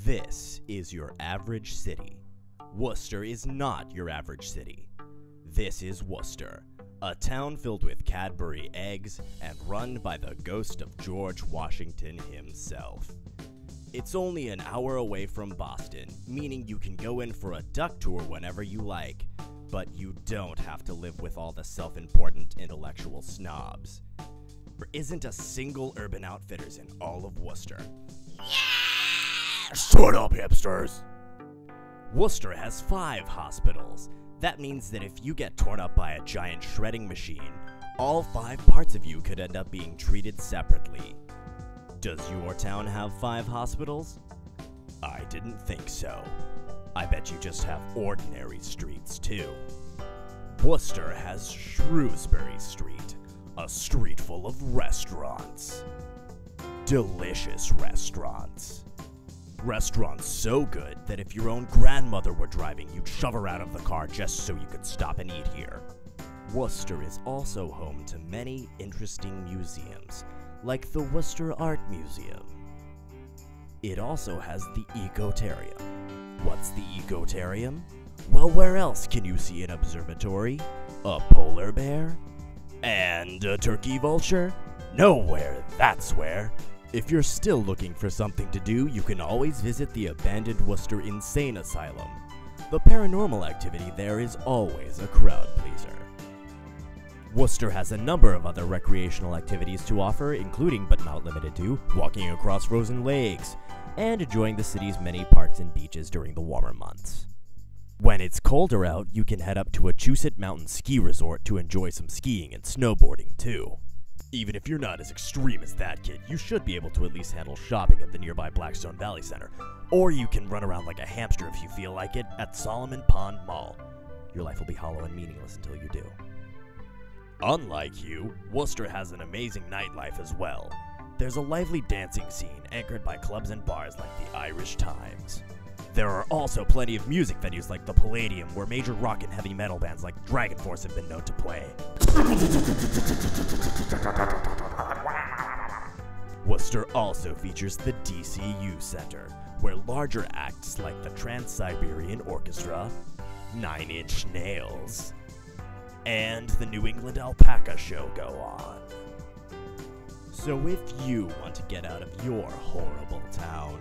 This is your average city. Worcester is not your average city. This is Worcester, a town filled with Cadbury eggs and run by the ghost of George Washington himself. It's only an hour away from Boston, meaning you can go in for a duck tour whenever you like, but you don't have to live with all the self-important intellectual snobs. There isn't a single Urban Outfitters in all of Worcester. Shut up, hipsters! Worcester has 5 hospitals. That means that if you get torn up by a giant shredding machine, all 5 parts of you could end up being treated separately. Does your town have 5 hospitals? I didn't think so. I bet you just have ordinary streets too. Worcester has Shrewsbury Street, a street full of restaurants. Delicious restaurants. Restaurants so good that if your own grandmother were driving, you'd shove her out of the car just so you could stop and eat here. Worcester is also home to many interesting museums, like the Worcester Art Museum. It also has the Ecotarium. What's the Ecotarium? Well, where else can you see an observatory? A polar bear? And a turkey vulture? Nowhere, that's where. If you're still looking for something to do, you can always visit the abandoned Worcester Insane Asylum. The paranormal activity there is always a crowd pleaser. Worcester has a number of other recreational activities to offer, including but not limited to walking across frozen lakes and enjoying the city's many parks and beaches during the warmer months. When it's colder out, you can head up to a Chusett Mountain ski resort to enjoy some skiing and snowboarding too. Even if you're not as extreme as that kid, you should be able to at least handle shopping at the nearby Blackstone Valley Center, or you can run around like a hamster if you feel like it at Solomon Pond Mall. Your life will be hollow and meaningless until you do. Unlike you, Worcester has an amazing nightlife as well. There's a lively dancing scene anchored by clubs and bars like the Irish Times. There are also plenty of music venues like the Palladium, where major rock and heavy metal bands like Dragon Force have been known to play. Worcester also features the DCU Center, where larger acts like the Trans-Siberian Orchestra, 9 Inch Nails, and the New England Alpaca Show go on. So if you want to get out of your horrible town,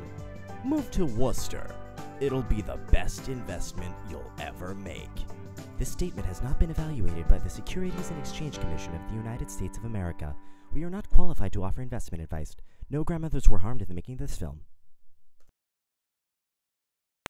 move to Worcester. It'll be the best investment you'll ever make. This statement has not been evaluated by the Securities and Exchange Commission of the United States of America. We are not qualified to offer investment advice. No grandmothers were harmed in the making of this film.